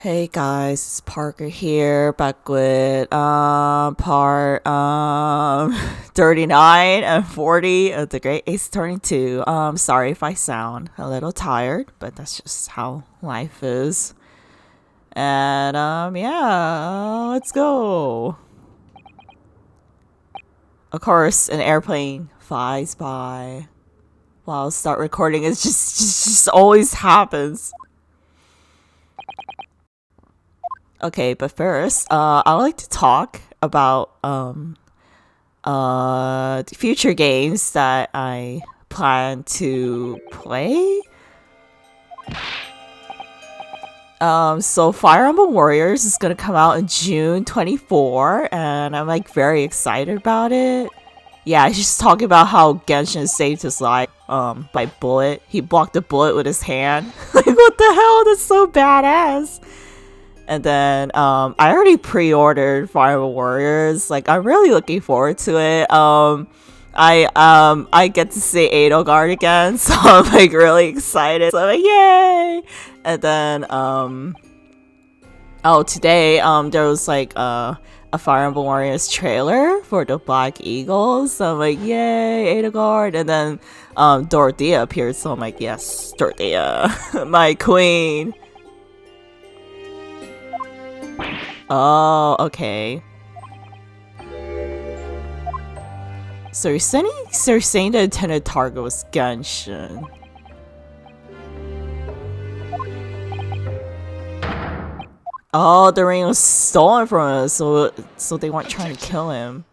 Hey guys, it's Parker here, back with part 39 and 40 of the Great Ace Attorney 2. Sorry if I sound a little tired, but that's just how life is. And yeah, let's go. Of course, an airplane flies by while I start recording. It just always happens. Okay, but first, I like to talk about future games that I plan to play. So Fire Emblem Warriors is gonna come out in June 24, and I'm like very excited about it. Yeah, he's just talking about how Genshin saved his life by bullet. He blocked a bullet with his hand. Like, what the hell? That's so badass. And then I already pre-ordered Fire Emblem Warriors. Like, I'm really looking forward to it. I get to see Edelgard again, so I'm like really excited. So I'm like, yay! And then today there was like a Fire Emblem Warriors trailer for the Black Eagles. So I'm like, yay, Edelgard! And then Dorothea appeared, so I'm like, yes, Dorothea, my queen. Oh, okay. So you're saying the intended target was Genshin. Oh, the ring was stolen from us, so they weren't trying to kill him.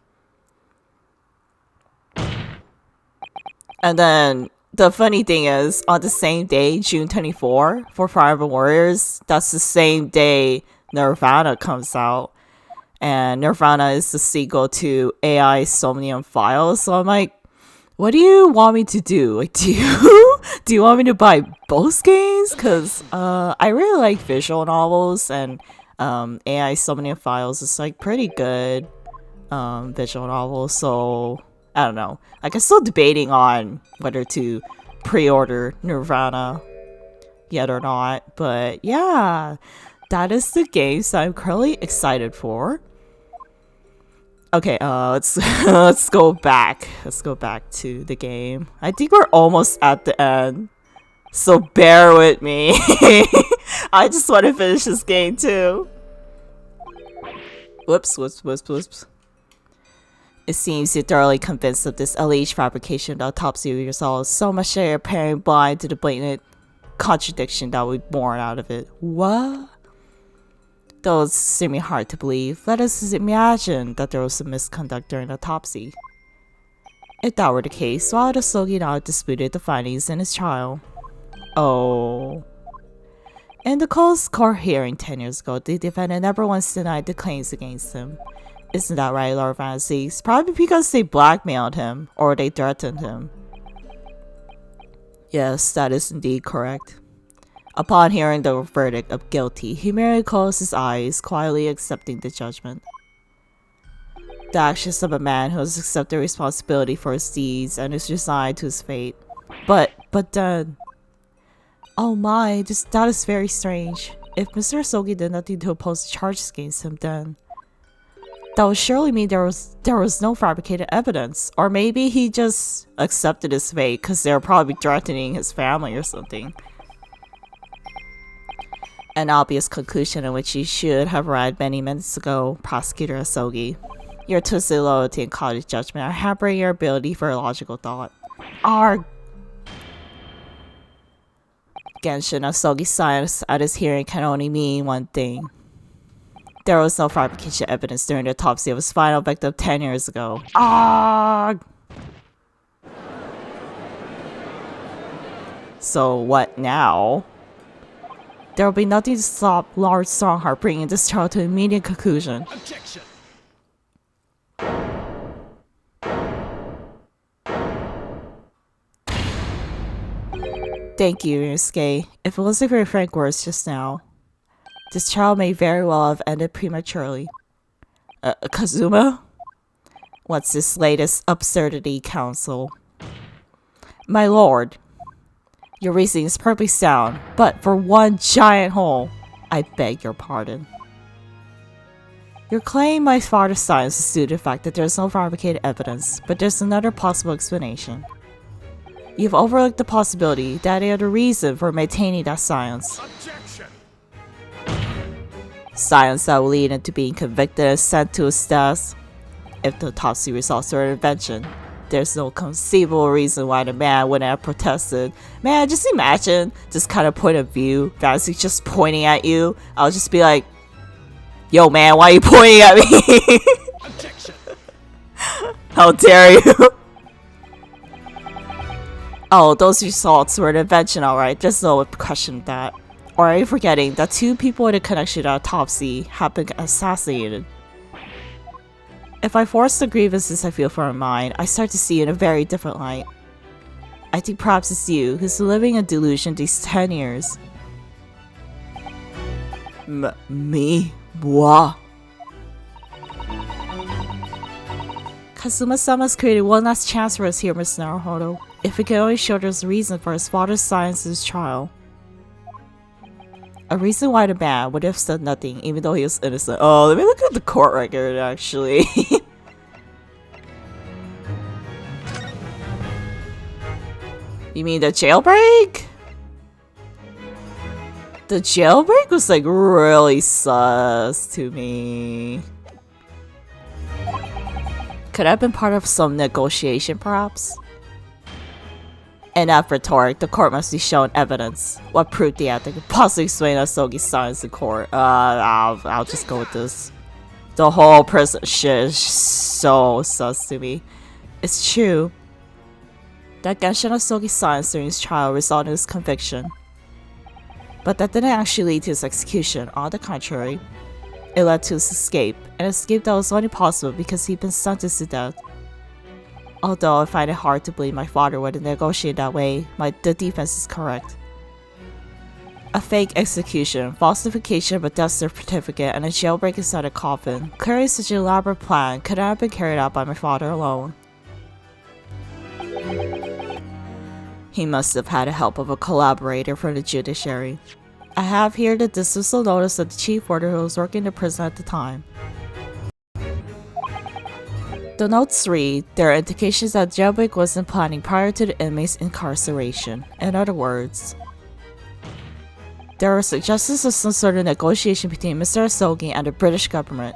And then the funny thing is, on the same day, June 24, for Fire Emblem Warriors, that's the same day Nirvana comes out. And Nirvana is the sequel to AI Somnium Files. So I'm like, what do you want me to do? Like, do you want me to buy both games? Because I really like visual novels, and AI Somnium Files is like pretty good visual novel. So I don't know. Like, I'm still debating on whether to pre-order Nirvana yet or not. But yeah, that is the games that I'm currently excited for. Okay, let's go back. Let's go back to the game. I think we're almost at the end, so bear with me. I just want to finish this game too. Whoops. It seems you're thoroughly convinced of this alleged fabrication of the autopsy of yourselves, so much that you're apparently blind to the blatant contradiction that will be born out of it. What? Though it's seeming hard to believe, let us imagine that there was some misconduct during the autopsy. If that were the case, why would Asogi not have disputed the findings in his trial? Oh. In the closed court hearing 10 years ago, the defendant never once denied the claims against him. Isn't that right, Lord Fantasy? Probably because they blackmailed him, or they threatened him. Yes, that is indeed correct. Upon hearing the verdict of guilty, he merely closed his eyes, quietly accepting the judgment. The actions of a man who has accepted responsibility for his deeds and is resigned to his fate. But then... Oh my, that is very strange. If Mr. Asogi did nothing to oppose the charges against him, then... that would surely mean there was no fabricated evidence. Or maybe he just accepted his fate because they were probably threatening his family or something. An obvious conclusion in which you should have arrived many minutes ago, Prosecutor Asogi. Your twisted loyalty and clouded judgment are hampering your ability for logical thought. Arg! Genshin Asogi's silence at his hearing can only mean one thing. There was no fabrication evidence during the autopsy of his final victim 10 years ago. Arg! So what now? There will be nothing to stop Lord Strongheart bringing this trial to an immediate conclusion. Objection. Thank you, Yusuke. If it wasn't for your frank words just now, this trial may very well have ended prematurely. Kazuma? What's this latest absurdity, Counsel? My lord, your reasoning is perfectly sound, but for one giant hole. I beg your pardon. Your claim my father's science is due to the fact that there's no fabricated evidence, but there's another possible explanation. You've overlooked the possibility that they are the reason for maintaining that science. Objection! Science that will lead into being convicted and sent to his death. If the autopsy results are an invention, there's no conceivable reason why the man wouldn't have protested. Man, just imagine this kind of point of view. Fantasy's just pointing at you. I'll just be like, yo man, why are you pointing at me? Objection! How dare you? Oh, those results were an invention, alright. There's no question of that. Or are you forgetting that 2 people in a connection to autopsy have been assassinated? If I force the grievances I feel for my mind, I start to see you in a very different light. I think perhaps it's you who's living a delusion these 10 years. Me? Moi? Kazuma-sama's created one last chance for us here, Miss Naruhodo. If we can only show there's a reason for his father's science in his trial. A reason why the man would have said nothing even though he was innocent. Oh, let me look at the court record actually. You mean the jailbreak? The jailbreak was like really sus to me. Could I have been part of some negotiation perhaps? Enough rhetoric, the court must be shown evidence. What proof do you have that could possibly explain Asogi's science in court? I'll just go with this. The whole prison shit is so sus to me. It's true that Genshin Asogi's science during his trial resulted in his conviction. But that didn't actually lead to his execution. On the contrary, it led to his escape. An escape that was only possible because he'd been sentenced to death. Although I find it hard to believe my father would have negotiated that way, the defense is correct. A fake execution, falsification of a death certificate, and a jailbreak inside a coffin. Clearly such an elaborate plan could not have been carried out by my father alone. He must have had the help of a collaborator from the judiciary. I have here the dismissal notice of the chief warder who was working in the prison at the time. The notes read, there are indications that jailbreak wasn't planning prior to the inmate's incarceration. In other words, there are suggestions of some sort of negotiation between Mr. Asogi and the British government.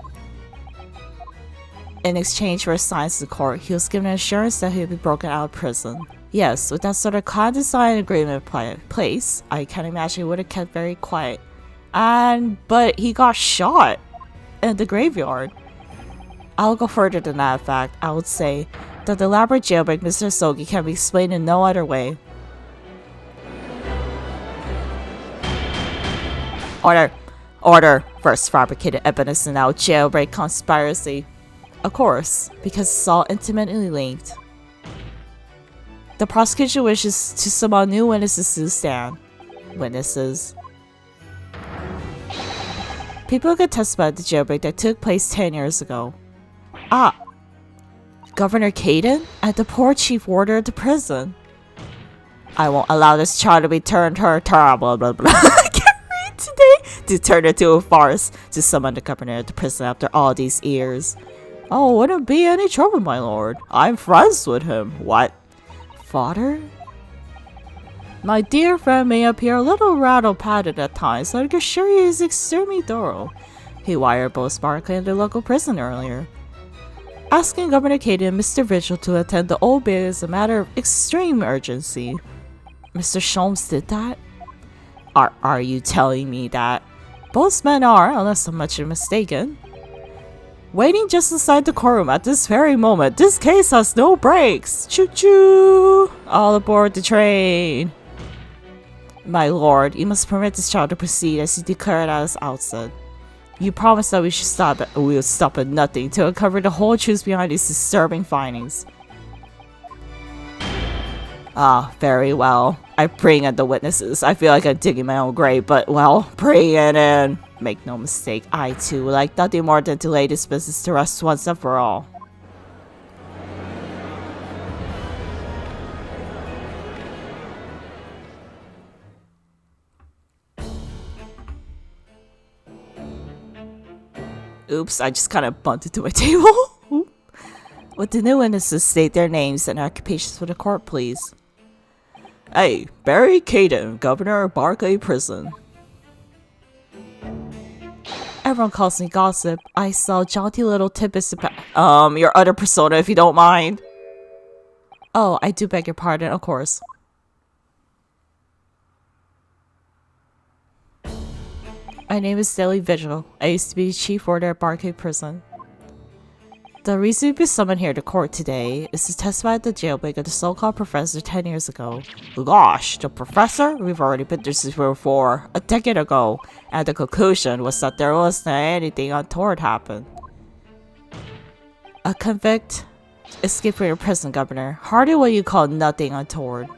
In exchange for his science in court, he was given an assurance that he would be broken out of prison. Yes, with that sort of clandestine agreement in place, I can imagine he would have kept very quiet. But he got shot in the graveyard. I'll go further than that fact. I would say that the elaborate jailbreak Mr. Asogi can be explained in no other way. Order! First fabricated evidence and now jailbreak conspiracy. Of course, because it's all intimately linked. The prosecution wishes to summon new witnesses to the stand. Witnesses. People could testify at the jailbreak that took place 10 years ago. Governor Caden and the poor chief warder of the prison. I won't allow this child to be turned her blah blah blah. I can't read today. To turn it to a farce to summon the governor of the prison after all these years. Oh, wouldn't be any trouble, my lord. I'm friends with him. What? Father? My dear friend may appear a little rattle-pated at times, but I can assure you he's extremely thorough. He wired both Sparkly and the local prison earlier. Asking Governor Caden and Mr. Vigil to attend the Old Bay is a matter of extreme urgency. Mr. Sholmes did that? Are you telling me that? Both men are, unless I'm much mistaken. Waiting just inside the courtroom at this very moment. This case has no brakes. Choo-choo! All aboard the train. My lord, you must permit this child to proceed as he declared at his outset. You promised that we would stop at nothing to uncover the whole truth behind these disturbing findings. Very well. I bring in the witnesses. I feel like I'm digging my own grave, but well, bring it in. Make no mistake, I too would like nothing more than to lay this business to rest once and for all. Oops, I just kind of bumped into my table. Would the new witnesses state their names and occupations for the court, please? Hey, Barry Caden, Governor of Barclay Prison. Everyone calls me Gossip. I sell jaunty little tidbits about your other persona, if you don't mind. Oh, I do beg your pardon, of course. My name is Daily Vigil. I used to be chief warder at Barclay Prison. The reason we be summoned here to court today is to testify at the jailbreak of the so-called professor 10 years ago. Gosh, the professor? We've already been through this before, a decade ago, and the conclusion was that there wasn't anything untoward happened. A convict escaped from your prison, Governor. Hardly what you call nothing untoward.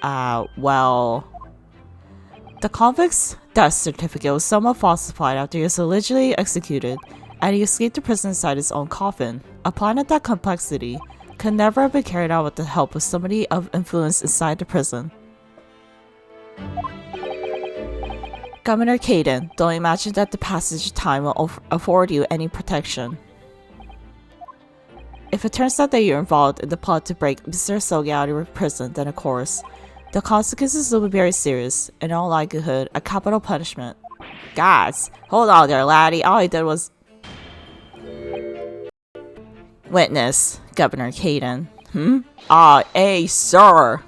Well... The convict's death certificate was somewhat falsified after he was allegedly executed, and he escaped the prison inside his own coffin. A plan of that complexity could never have been carried out with the help of somebody of influence inside the prison. Governor Caden, don't imagine that the passage of time will afford you any protection. If it turns out that you're involved in the plot to break Mr. Sogi out of prison, then of course, the consequences will be very serious, in all likelihood, a capital punishment. Gods, hold on there, laddie. All I did was... Witness, Governor Caden. Hey, sir!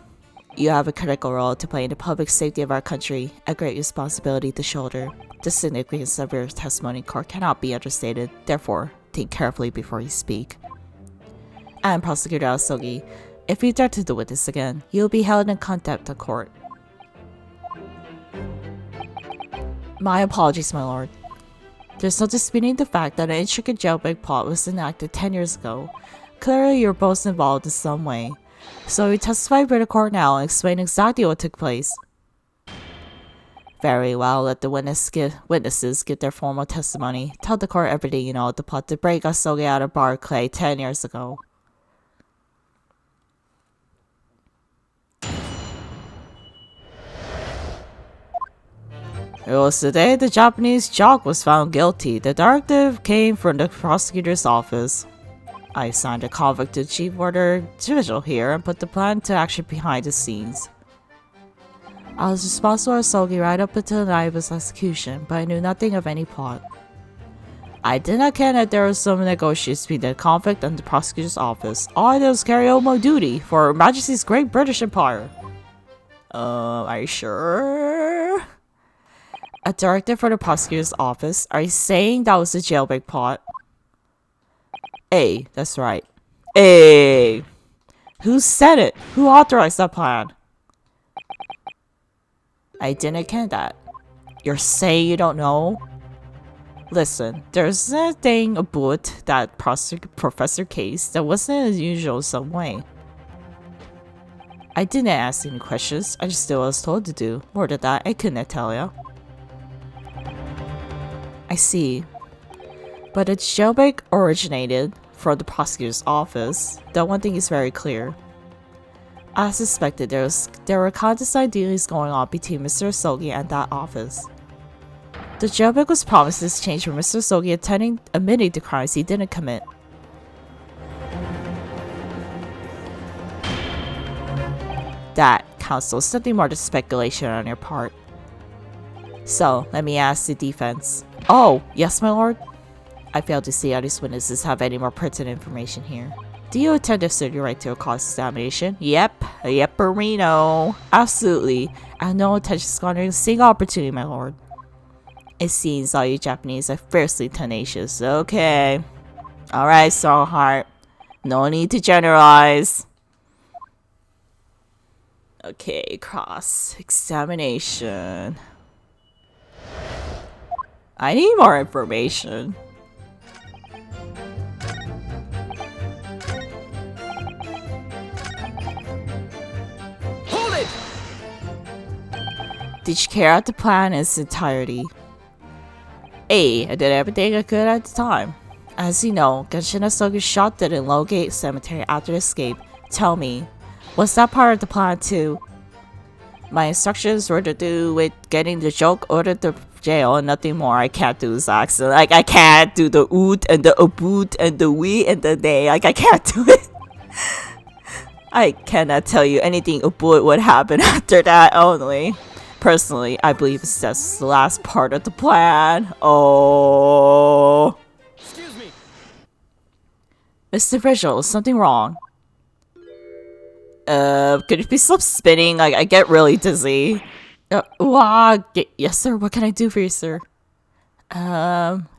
You have a critical role to play in the public safety of our country, a great responsibility to shoulder. The significance of your testimony in court cannot be understated, therefore, think carefully before you speak. And Prosecutor Asogi, if you dare to do this again, you will be held in contempt of court. My apologies, my lord. There's no disputing the fact that an intricate jailbreak plot was enacted 10 years ago. Clearly, you're both involved in some way. So we testify for the court now and explain exactly what took place. Very well, let the witnesses give their formal testimony. Tell the court everything you know of the plot to break Asogi out of Barclay 10 years ago. It was the day the Japanese jock was found guilty. The directive came from the prosecutor's office. I signed a convict to chief warder Vigil here and put the plan to action behind the scenes. I was responsible for Sogi right up until the night of his execution, but I knew nothing of any plot. I did not care that there was some negotiations between the convict and the prosecutor's office. All I did was carry out my duty for Her Majesty's Great British Empire. Are you sure? A directive for the prosecutor's office? Are you saying that was a jailbreak plot? Hey, that's right. Hey! Who said it? Who authorized that plan? I didn't get that. You're saying you don't know? Listen, there's a thing about that professor case that wasn't as usual in some way. I didn't ask any questions, I just did what I was told to do. More than that, I couldn't tell you. I see. But the jailbreak originated from the prosecutor's office. The one thing is very clear. As suspected, there were clandestine dealings going on between Mr. Sogi and that office. The jailbreak was promised in exchange for Mr. Sogi admitting the crimes he didn't commit. That counsels something more than speculation on your part. So, let me ask the defense. Oh, yes, my lord? I fail to see how these witnesses have any more pertinent information here. Do you intend to assert your right to a cross-examination? Yep, Reno. Absolutely. I have no intention of squandering a single opportunity, my lord. It seems all you Japanese are fiercely tenacious. Okay. Alright, Strongheart. No need to generalize. Okay, cross-examination. I need more information. Hold it! Did you carry out the plan in its entirety? I did everything I could at the time. As you know, Genshin Asogi shot dead in Lowgate Cemetery after the escape. Tell me, was that part of the plan too? My instructions were to do with getting the joke ordered the jail and nothing more. I can't do this accent. Like, I can't do the oot and the aboot and the we and the they. Like, I can't do it. I cannot tell you anything about what happened after that only. Personally, I believe it's just the last part of the plan. Oh. Excuse me. Mr. Visual, is something wrong? Could you please stop spinning? Like, I get really dizzy. Yes, sir. What can I do for you, sir?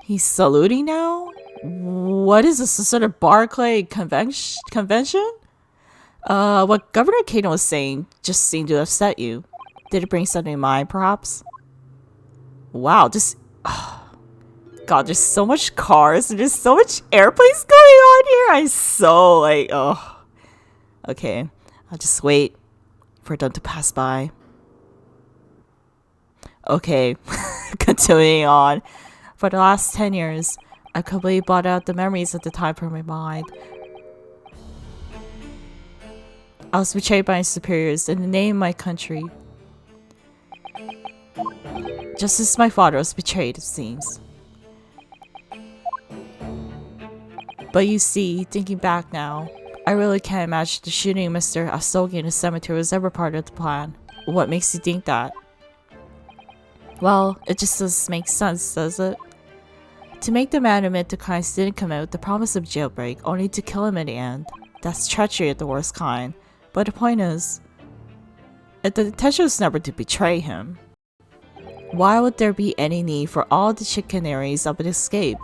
He's saluting now? What is this, a sort of Barclay convention? What Governor Caden was saying just seemed to upset you. Did it bring something in mind, perhaps? Wow, just... God, there's so much cars and there's so much airplanes going on here. I'm so, like, oh. Okay, I'll just wait for them to pass by. Okay, continuing on. For the last 10 years, I completely blotted out the memories of the time from my mind. I was betrayed by my superiors in the name of my country. Just as my father was betrayed, it seems. But you see, thinking back now, I really can't imagine the shooting Mr. Asogi in the cemetery was ever part of the plan. What makes you think that? Well, it just doesn't make sense, does it? To make the man admit the crimes didn't commit with the promise of jailbreak, only to kill him in the end. That's treachery of the worst kind. But the point is, if the intention was never to betray him, why would there be any need for all the chicaneries of an escape?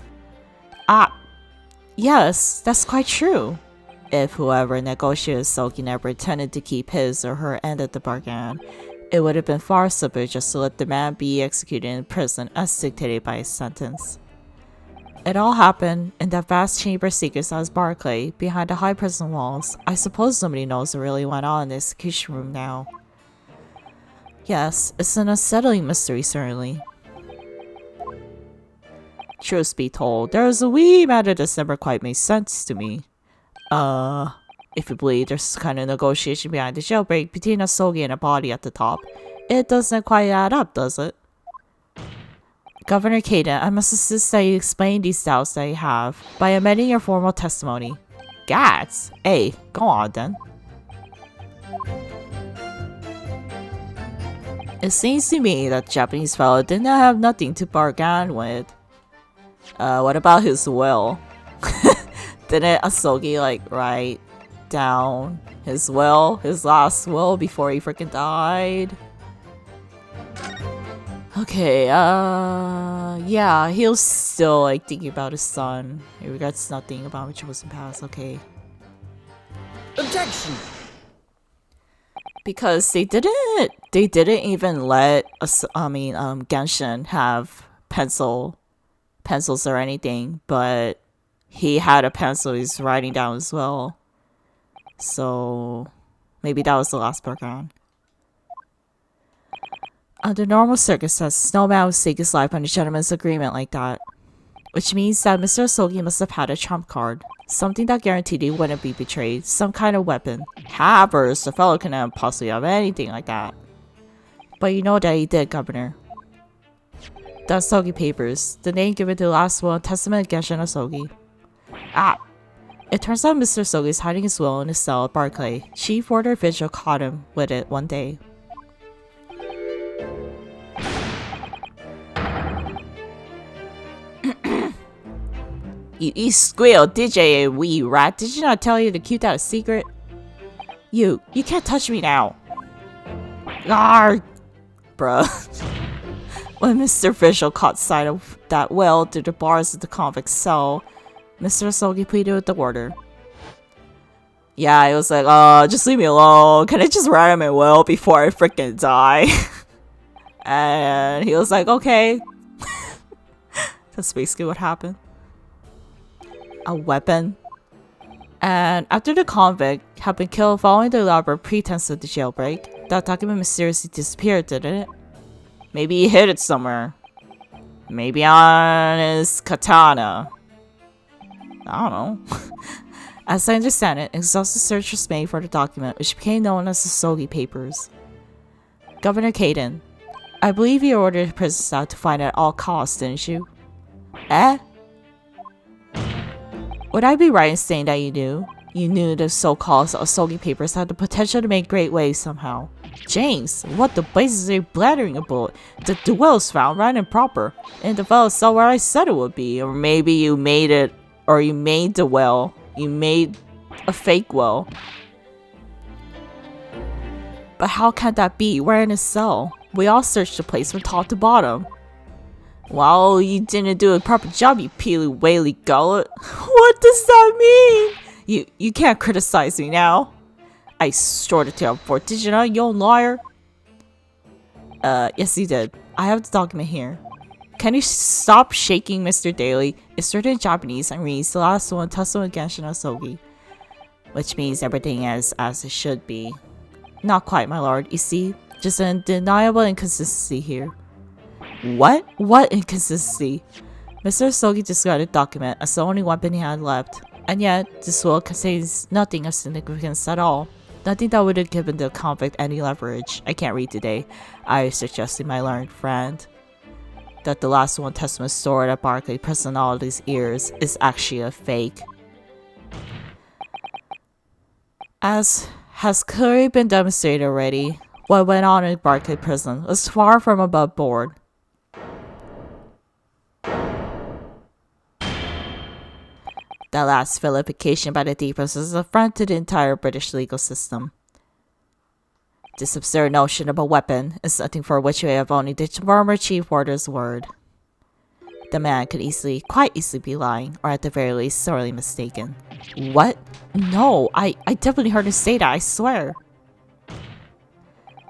Yes, that's quite true. If whoever negotiated Sogi never intended to keep his or her end of the bargain, it would have been far simpler just to let the man be executed in prison as dictated by his sentence. It all happened in that vast chamber of secrets that was Barclay, behind the high prison walls. I suppose nobody knows what really went on in the execution room now. Yes, it's an unsettling mystery, certainly. Truth be told, there was a wee matter that's never quite made sense to me. If you believe there's some kind of negotiation behind the jailbreak between Asogi and a body at the top, it doesn't quite add up, does it? Governor Caden, I must insist that you explain these doubts that you have by amending your formal testimony. Gats! Hey, go on then. It seems to me that the Japanese fellow did not have nothing to bargain with. What about his will? Didn't Asogi, like, write down his will? His last will before he freaking died? Okay, yeah, he was still, like, thinking about his son. He regrets nothing about which was in past, okay. Objection! Because they didn't even let Genshin have pencils or anything, but he had a pencil he's writing down as well. So maybe that was the last background. Under normal circumstances, no man would stake his life on a gentleman's agreement like that. Which means that Mr. Asogi must have had a trump card. Something that guaranteed he wouldn't be betrayed. Some kind of weapon. Hammers, the fellow couldn't possibly have anything like that. But you know that he did, Governor. The Asogi papers. The name given to the last will and testament of Genshin Asogi. It turns out Mr. Asogi is hiding his will in his cell at Barclay. Chief Warder Vigil caught him with it one day. You squeal, DJ, wee rat. Did you not tell you to keep that a secret? You can't touch me now. Arrgh! Bruh. When Mr. Visual caught sight of that will through the bars of the convict cell, Mr. Asogi pleaded with the warder. Yeah, he was like, just leave me alone. Can I just write on my will before I freaking die? And he was like, okay. That's basically what happened. A weapon. And after the convict had been killed following the elaborate pretense of the jailbreak, that document mysteriously disappeared, didn't it? Maybe he hid it somewhere. Maybe on his katana. I don't know. As I understand it, an exhaustive search was made for the document, which became known as the Asogi Papers. Governor Caden, I believe you ordered the prison staff to find at all costs, didn't you? Eh? Would I be right in saying that you knew? You knew the so-called Asogi papers had the potential to make great waves somehow. James, what the blazes are you blathering about? The will's found right and proper, and the fella saw where I said it would be. Or maybe you made it, or you made the well. You made a fake well. But how can that be? We're in a cell. We all searched the place from top to bottom. Well, you didn't do a proper job, you peely whaley gullet. What does that mean? You can't criticize me now. I stored it to your fort, did you not, you old liar? Yes you did. I have the document here. Can you stop shaking, Mr. Daly? It's written in Japanese and reads the last one, Tasso Genshin Asogi. Which means everything is as it should be. Not quite, my lord. You see, just an undeniable inconsistency here. What? What inconsistency? Mr. Asogi discarded the document as the only weapon he had left. And yet, this will contains nothing of significance at all. Nothing that would have given the convict any leverage. I can't read today. I suggested my learned friend that the last one testament stored at Barclay Personality's ears is actually a fake. As has clearly been demonstrated already, what went on in Barclay Prison was far from above board. That last vilification by the Deepers is an affront to the entire British legal system. This absurd notion of a weapon is something for which we have only the former chief warder's word. The man could quite easily be lying, or at the very least sorely mistaken. What? No, I definitely heard him say that, I swear.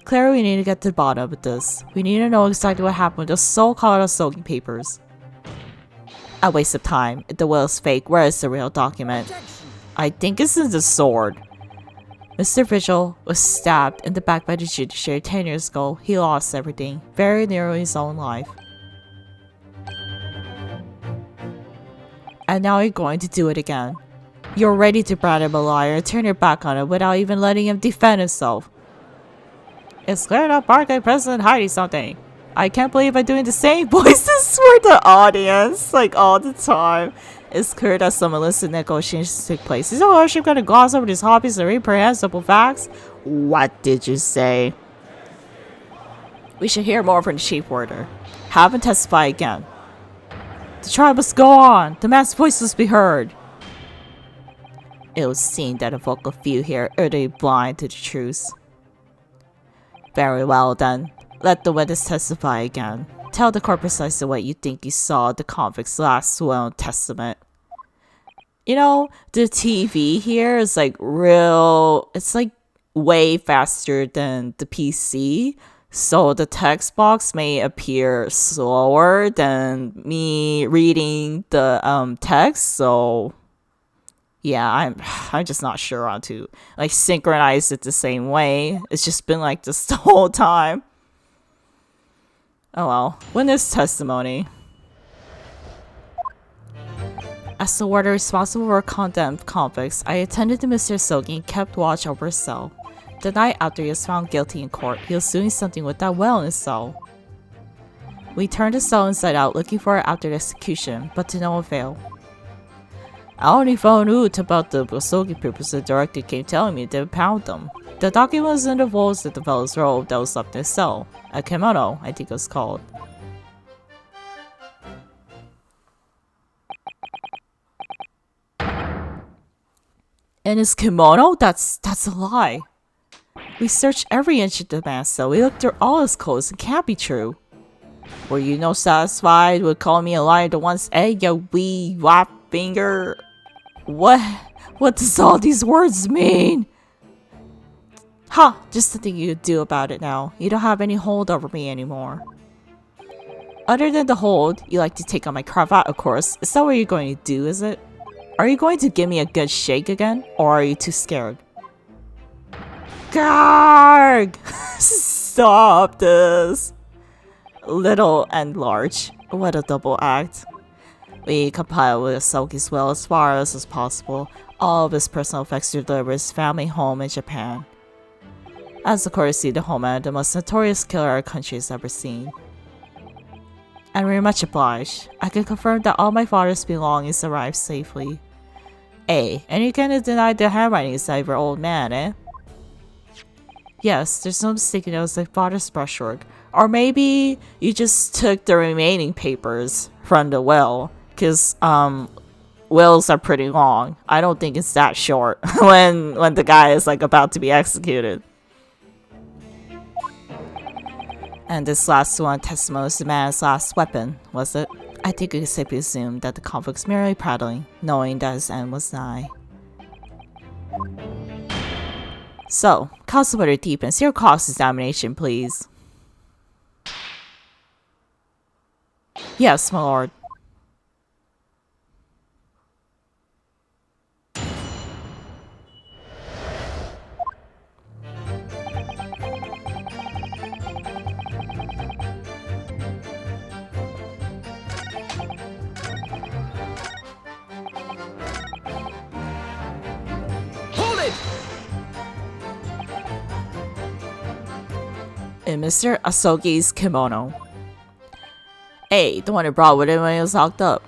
Clearly we need to get to the bottom of this. We need to know exactly what happened with those so-called Asogi papers. A waste of time. If the will is fake, where is the real document? I think it's in the sword. Mr. Vigil was stabbed in the back by the judiciary 10 years ago. He lost everything, very nearly his own life. And now you're going to do it again. You're ready to brand him a liar and turn your back on him without even letting him defend himself. It's clear that Barclay President hiding something. I can't believe I'm doing the same voices for the audience, like all the time. It's clear that some illicit negotiations took place. Is your lordship going to gloss over these hobbies and reprehensible facts? What did you say? We should hear more from the chief warder. Have him testify again. The trial must go on. The man's voice must be heard. It was seen that a vocal few here are utterly blind to the truth. Very well then. Let the witness testify again. Tell the court precisely what you think you saw the convict's last will and testament. You know, the TV here is like it's like way faster than the PC. So the text box may appear slower than me reading the text. So yeah, I'm just not sure how to like synchronize it the same way. It's just been like this the whole time. Oh well, witness testimony. As the warder responsible for condemned convicts, I attended to Mr. Asogi and kept watch over his cell. The night after he was found guilty in court, he was doing something with that well in his cell. We turned the cell inside out looking for it after the execution, but to no avail. I only found out about the Asogi papers the director came telling me they found them. The document was in the folds of the fellow's robe that was left in his cell. A kimono, I think it was called. In his kimono? That's a lie. We searched every inch of the man's cell. We looked through all his clothes. It can't be true. Were you no satisfied with calling me a liar to once egg, you wee wap finger? What does all these words mean? Ha! Just the thing you could do about it now. You don't have any hold over me anymore. Other than the hold, you like to take on my cravat, of course. Is that what you're going to do, is it? Are you going to give me a good shake again? Or are you too scared? Garg! Stop this! Little and large. What a double act. We compiled with Asogi's will as far as possible. All of his personal effects to deliver his family home in Japan. As a courtesy to Homa, the most notorious killer our country has ever seen. And we're much obliged. I can confirm that all my father's belongings arrived safely. And you cannot deny the handwriting inside of your old man, eh? Yes, there's no mistaking it was my father's brushwork. Or maybe you just took the remaining papers from the will. Because, wills are pretty long. I don't think it's that short when the guy is like about to be executed. And this last one testimony was the man's last weapon, was it? I think we can safely assume that the convict was merely prattling, knowing that his end was nigh. So, Constable Deepens, your cross-examination, please. Yes, my lord. In Mr. Asogi's kimono. The one he brought with him when he was locked up.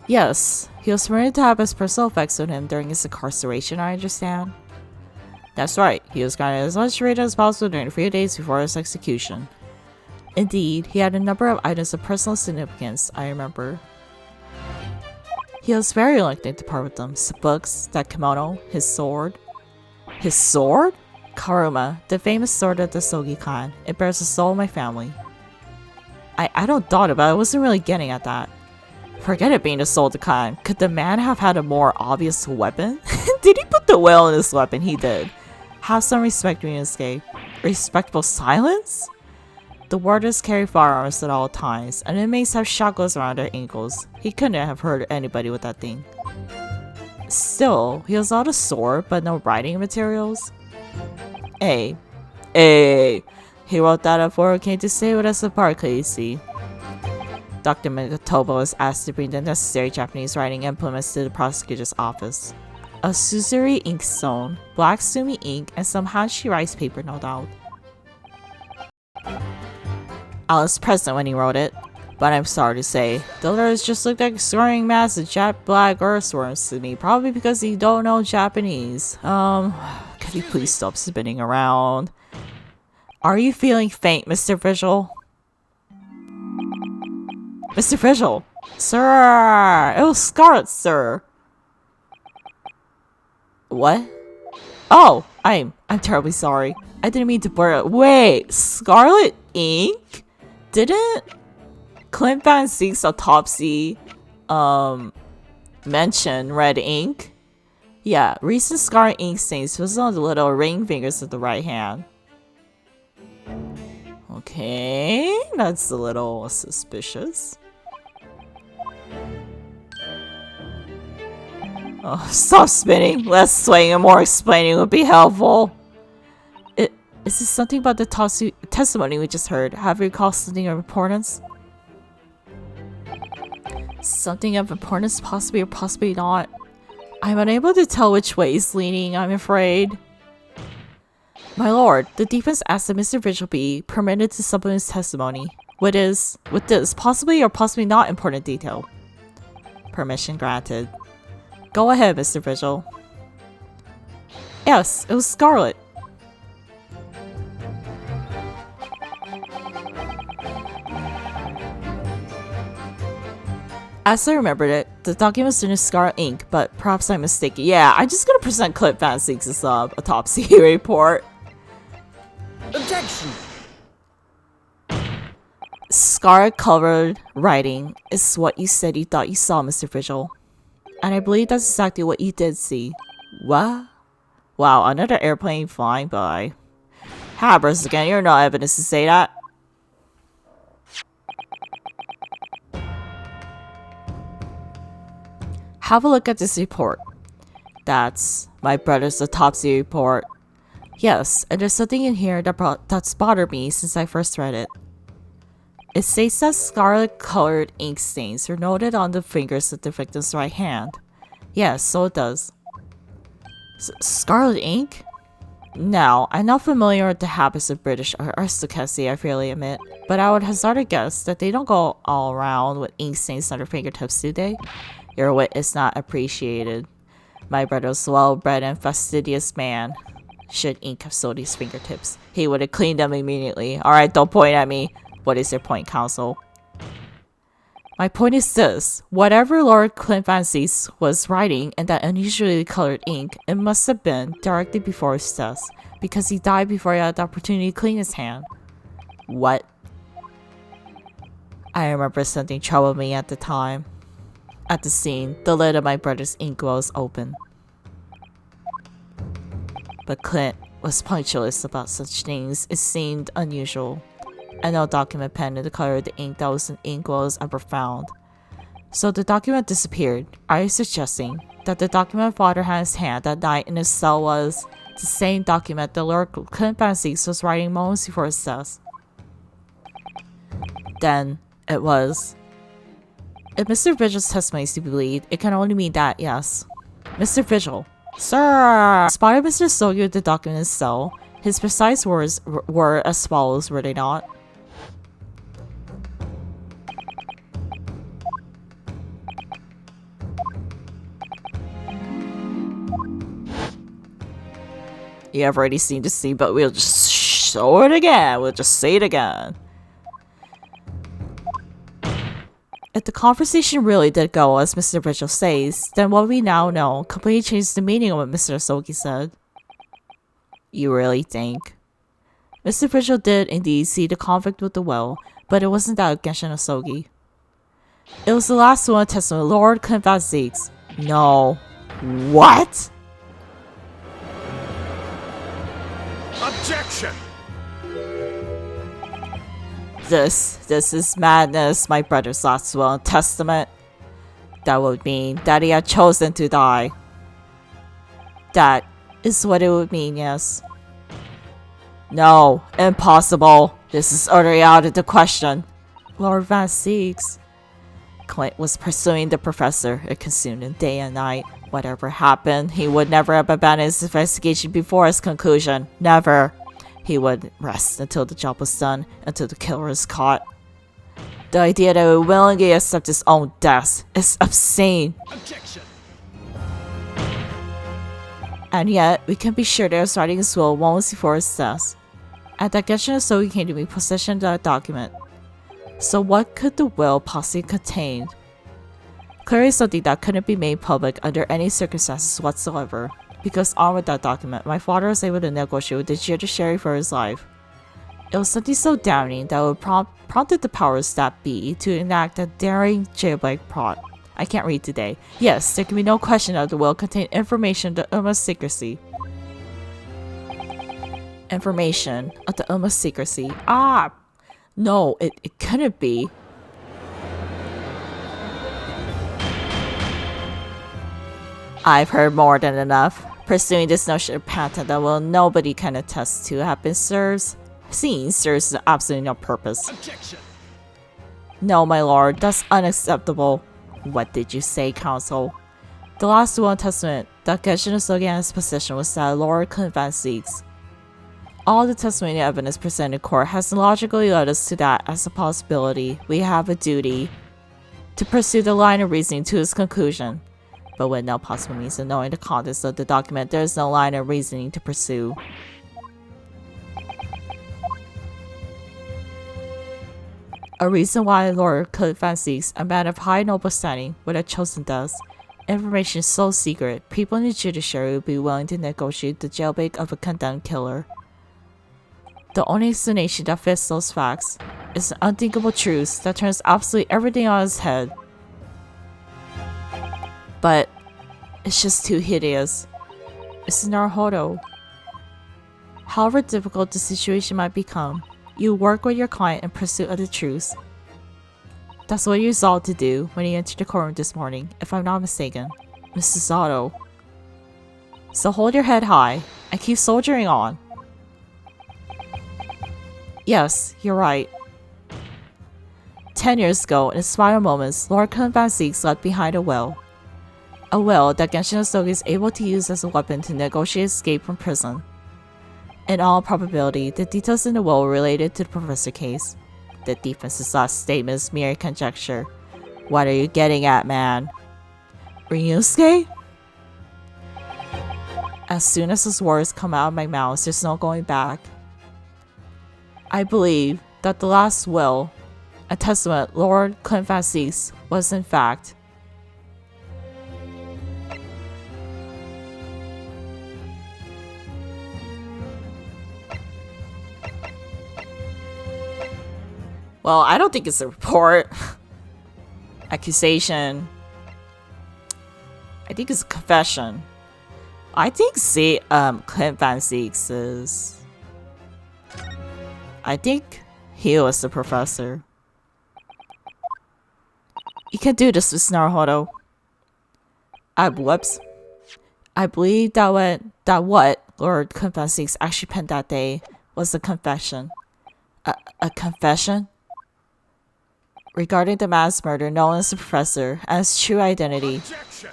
Yes, he was permitted to have his personal effects on him during his incarceration, I understand. That's right, he was granted as much freedom as possible during the 3 days before his execution. Indeed, he had a number of items of personal significance, I remember. He was very reluctant to part with them. His books, that kimono, his sword. His sword? Karuma, the famous sword of the Sogi clan. It bears the soul of my family. I don't doubt it, but I wasn't really getting at that. Forget it being the soul of the clan. Could the man have had a more obvious weapon? Did he put the will in his weapon? He did. Have some respect when you escape. Respectful silence? The warders carry firearms at all times, and inmates have shackles around their ankles. He couldn't have hurt anybody with that thing. Still, he was out a sword, but no writing materials. He wrote that up before he came to stay with us at Barclay, you see. Dr. Megatoba was asked to bring the necessary Japanese writing implements to the prosecutor's office. A Suzuri inkstone, black sumi ink, and some Hanshi rice paper, no doubt. I was present when he wrote it, but I'm sorry to say, the letters just looked like scurrying mass of jet black earthworms to me, probably because he don't know Japanese. Could you please stop spinning around? Are you feeling faint, Mr. Vigil? Mr. Vigil! Sir! It was Scarlet, sir! What? Oh, I'm terribly sorry. I didn't mean to blur it. Wait, Scarlet ink? Didn't Clint Van Zeke's autopsy mention red ink? Yeah, recent scarlet ink stains was on the little ring fingers of the right hand. Okay, that's a little suspicious. Oh, stop spinning. Less swaying and more explaining would be helpful. Is this something about the testimony we just heard? Have you recalled something of importance? Something of importance, possibly or possibly not. I'm unable to tell which way he's leaning, I'm afraid. My lord, the defense asked that Mr. Vigil be permitted to supplement his testimony with this possibly or possibly not important detail. Permission granted. Go ahead, Mr. Vigil. Yes, it was Scarlet. As I remembered it, the document was in scarlet ink, but perhaps I'm mistaken. Yeah, I'm just gonna present Clint Van Zeke's autopsy report. Objection! Scarlet-colored writing is what you said you thought you saw, Mr. Vigil. And I believe that's exactly what you did see. What? Wow, another airplane flying by. Habbers again, you're no evidence to say that. Have a look at this report. That's my brother's autopsy report. Yes, and there's something in here that's bothered me since I first read it. It states that scarlet-colored ink stains were noted on the fingers of the victim's right hand. Yes, so it does. Scarlet ink? Now, I'm not familiar with the habits of British aristocracy, I freely admit, but I would hazard a guess that they don't go all around with ink stains on their fingertips, do they? Your wit is not appreciated. My brother's well-bred and fastidious man. Should ink have sold his fingertips, he would have cleaned them immediately. Alright, don't point at me. What is your point, counsel? My point is this. Whatever Lord Clanfancy's was writing in that unusually colored ink, it must have been directly before his death, because he died before he had the opportunity to clean his hand. What? I remember something troubled me at the time. At the scene, the lid of my brother's ink was open. But Clint was punctilious about such things. It seemed unusual. And no document pen in the color of the ink that was in inkwell was ever found. So the document disappeared. Are you suggesting that the document father had in his hand that night in his cell was the same document that Lord Clanfancy was writing moments before his death? Then it was. If Mr. Vigil's testimony is to be believed, it can only mean that, yes. Mr. Vigil. Sir! Spotted Mr. Sogi with the document in his cell. His precise words were as follows, were they not? You have already seen the scene, but we'll just show it again. We'll just say it again. If the conversation really did go as Mr. Vigil says, then what we now know completely changes the meaning of what Mr. Sogi said. You really think? Mr. Vigil did indeed see the conflict with the will, but it wasn't that against Sogi. It was the last one testimony of Lord Clanfancy's. No. What? Objection! This is madness, my brother's last will and testament. That would mean that he had chosen to die. That is what it would mean, yes. No, impossible. This is utterly out of the question. Lord Van Seeks. Clint was pursuing the professor. It consumed him day and night. Whatever happened, he would never have abandoned his investigation before his conclusion. Never. He would rest until the job was done, until the killer is caught. The idea that he would willingly accept his own death is obscene. Objection! And yet, we can be sure that he was writing his will moments before his death. And that Genshin Sogi came to be possession of that document. So what could the will possibly contain? Clearly something that couldn't be made public under any circumstances whatsoever. Because armed with that document, my father was able to negotiate with the judiciary for his life. It was something so damning that would prompted the powers that be to enact a daring jailbreak plot. I can't read today. Yes, there can be no question that the will contained information of the utmost secrecy. Information of the utmost secrecy. Ah! No, it couldn't be. I've heard more than enough. Pursuing this notion of patent that will nobody can attest to have been serves absolutely no purpose. Objection! No, my lord, that's unacceptable. What did you say, counsel? The last will and testament that Genshin Sogi had in his possession was that of Lord Clanfancy's. All the testimony and evidence presented in court has logically led us to that as a possibility. We have a duty to pursue the line of reasoning to its conclusion. But with no possible means of knowing the contents of the document, there is no line of reasoning to pursue. A reason why Lord Clanfancy's, a man of high noble standing, would have chosen thus. Information so secret, people in the judiciary would be willing to negotiate the jailbreak of a condemned killer. The only explanation that fits those facts is an unthinkable truth that turns absolutely everything on its head. But it's just too hideous. It's Naruhodo. However difficult the situation might become, you work with your client in pursuit of the truth. That's what you resolved to do when you entered the courtroom this morning, if I'm not mistaken, Mrs. Otto. So hold your head high and keep soldiering on. Yes, you're right. 10 years ago, in his final moments, Lord Clanfancy left behind a will. A will that Genshin Sogi is able to use as a weapon to negotiate escape from prison. In all probability, the details in the will were related to the professor case. The defense's last statement is mere conjecture. What are you getting at, man? Ryusuke? As soon as those words come out of my mouth, there's no going back. I believe that the last will, a testament Lord Clint Van Seeks, was in fact well, I don't think it's a report. Accusation. I think it's a confession. I think Clint Van Seeks is... I think he was the professor. You can do this with Naruhodo. Whoops. I believe that what Lord Clint Van Seeks actually penned that day was a confession. A confession? Regarding the mass murder known as the professor and his true identity. Objection.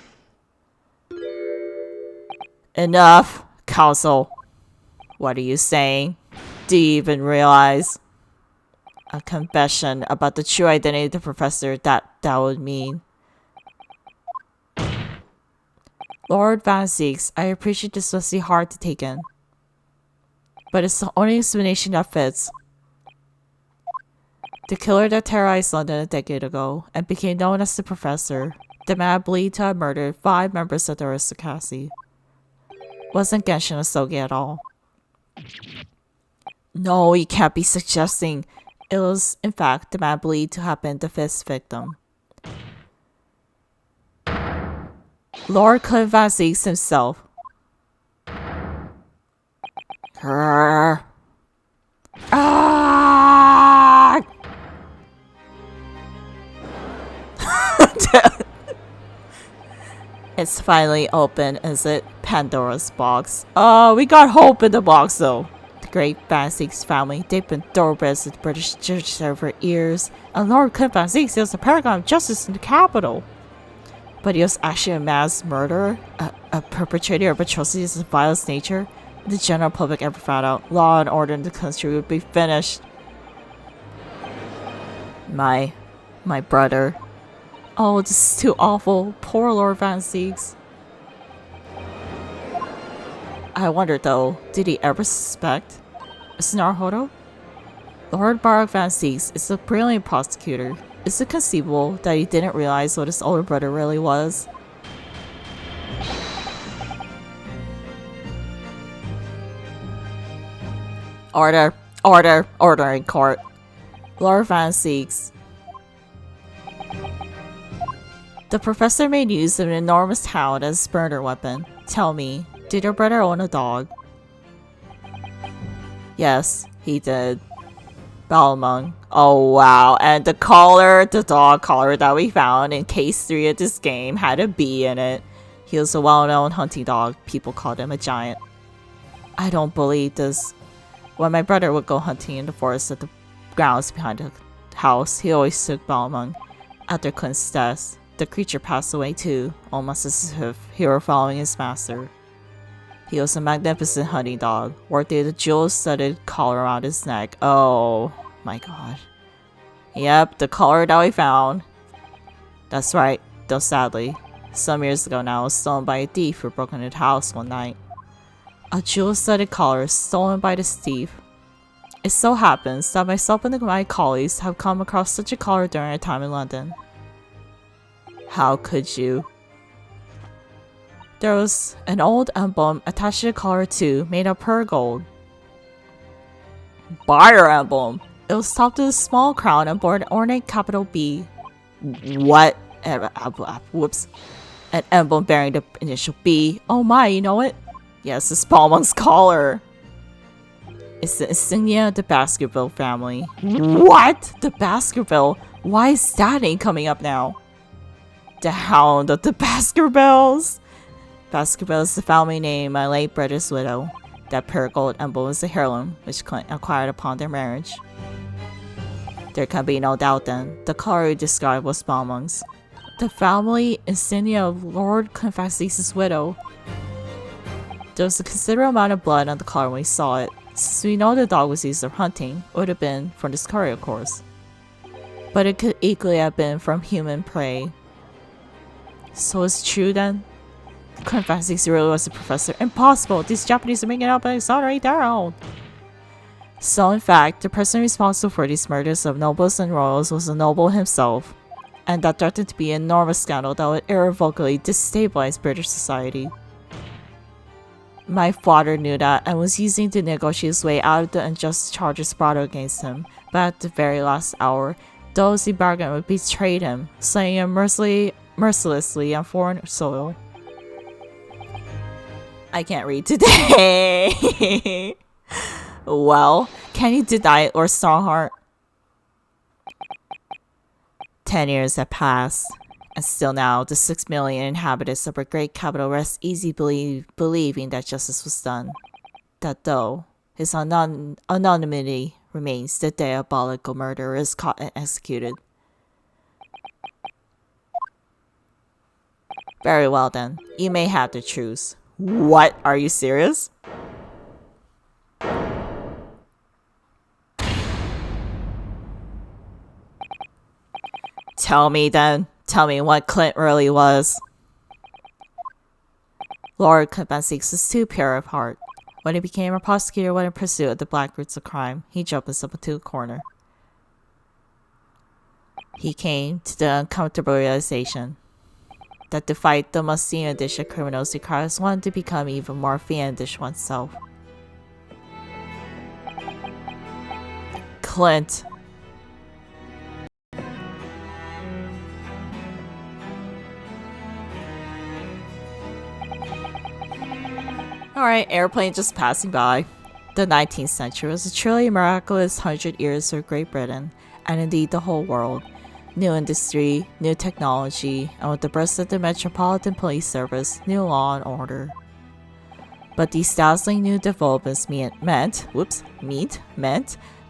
Enough, counsel. What are you saying? Do you even realize? A confession about the true identity of the professor, that would mean. Lord Van Seeks, I appreciate this must be hard to take in. But it's the only explanation that fits. The killer that terrorized London a decade ago and became known as the Professor, the man believed to have murdered 5 members of the aristocracy, wasn't Genshin Asogi at all. No, you can't be suggesting it was, in fact, the man believed to have been the 5th victim. Lord Clint Van Seeks himself. It's finally open, is it? Pandora's box. Oh, we got hope in the box though. The great Van Seeks family, they've been thoroughbreds of the British Church for years, and Lord Clint Van Seeks is the paragon of justice in the capital. But he was actually a mass murderer, a perpetrator of atrocities of vilest nature. If the general public ever found out, law and order in the country would be finished. My brother. Oh, this is too awful. Poor Lord Van Seeks. I wonder though, did he ever suspect? Naruhodo? Lord Barak Van Seeks is a brilliant prosecutor. Is it conceivable that he didn't realize what his older brother really was? Order! Order! Order in court. Lord Van Seeks. The professor made use of an enormous hound as a murder weapon. Tell me, did your brother own a dog? Yes, he did. Balmung. Oh wow, and the dog collar that we found in case 3 of this game had a bee in it. He was a well-known hunting dog. People called him a giant. I don't believe this. When my brother would go hunting in the forest at the grounds behind the house, he always took Balmung. After Clint's death, the creature passed away too, almost as if he were following his master. He was a magnificent hunting dog, worthy of the jewel-studded collar around his neck. Oh my god. Yep, the collar that we found. That's right, though sadly, some years ago now, it was stolen by a thief who broke into the house one night. A jewel-studded collar stolen by this thief. It so happens that myself and my colleagues have come across such a collar during our time in London. How could you? There was an old emblem attached to the collar too, made of pure gold. Buyer emblem! It was topped with a small crown and bore an ornate capital B. What? Whoops. An emblem bearing the initial B. Oh my, you know it? Yes, it's Balmung's collar. It's the insignia of the Baskerville family. What? The Baskerville? Why is that name coming up now? The Hound of the Baskervilles? Baskerville is the family name my late brother's widow. That pure gold emblem is the heirloom which Clint acquired upon their marriage. There can be no doubt then, the collar you described was Balmung's. The family insignia of Lord Clint Van Seeks' widow. There was a considerable amount of blood on the collar when we saw it. Since we know the dog was used for hunting, it would have been from this curry, of course. But it could equally have been from human prey. So it's true then? Clint Van Six really was a professor. Impossible! These Japanese are making up and exonerate their own! So in fact, the person responsible for these murders of nobles and royals was a noble himself, and that threatened to be an enormous scandal that would irrevocably destabilize British society. My father knew that and was using to negotiate his way out of the unjust charges brought against him, but at the very last hour, those he bargained with betrayed him, slaying him mercilessly on foreign soil. I can't read today. Well, can you deny it, Lord Strongheart? 10 years have passed, and still now the 6 million inhabitants of our great capital rest easy believing that justice was done. That though his anonymity remains, the diabolical murderer is caught and executed. Very well then, you may have the truth. What? Are you serious? Tell me then. Tell me what Clint really was. Lord Clint Van Six was too pure of heart. When he became a prosecutor when in pursuit of the black roots of crime, he jumped himself into a corner. He came to the uncomfortable realization that to fight the most fiendish of criminals requires one to become even more fiendish oneself. Clint. Alright, airplane just passing by. The 19th century was a truly miraculous 100 years for Great Britain, and indeed the whole world. New industry, new technology, and with the burst of the Metropolitan Police Service, new law and order. But these dazzling new developments meant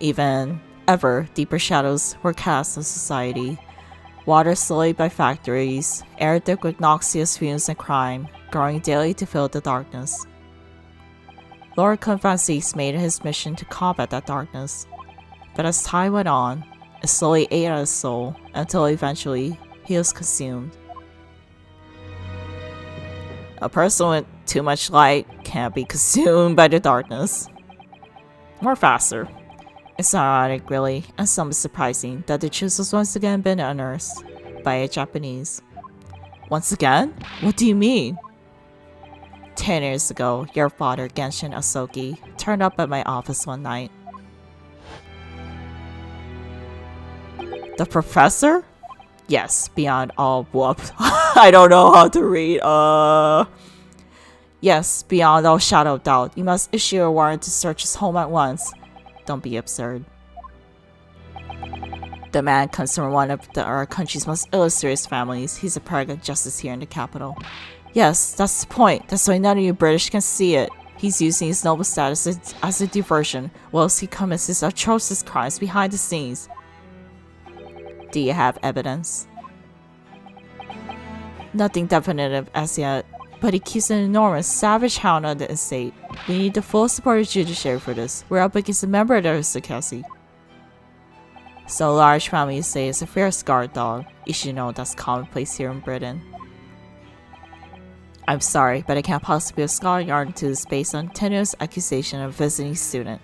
even ever deeper shadows were cast on society. Water sullied by factories, air thick with noxious fumes and crime, growing daily to fill the darkness. Lord Clint Van Six made it his mission to combat that darkness. But as time went on, it slowly ate at his soul until eventually he was consumed. A person with too much light can't be consumed by the darkness. Or faster. It's ironic, really, and somewhat surprising that the truth was once again been unearthed by a Japanese. Once again? What do you mean? 10 years ago, your father, Genshin Asoki, turned up at my office one night. The professor? Yes, beyond all whoop. I don't know how to read. Yes, beyond all shadow of doubt, you must issue a warrant to search his home at once. Don't be absurd. The man comes from one of our country's most illustrious families. He's a paragon of justice here in the capital. Yes, that's the point. That's why none of you British can see it. He's using his noble status as a diversion, whilst he commits his atrocious crimes behind the scenes. Do you have evidence? Nothing definitive as yet, but he keeps an enormous savage hound on the estate. We need the full support of the judiciary for this. We're up against a member of the aristocracy. So a large family, you say, is a fierce guard dog. You should know that's commonplace here in Britain. I'm sorry, but I can't possibly be a scholar yarn to this based on tenuous accusation of a visiting student.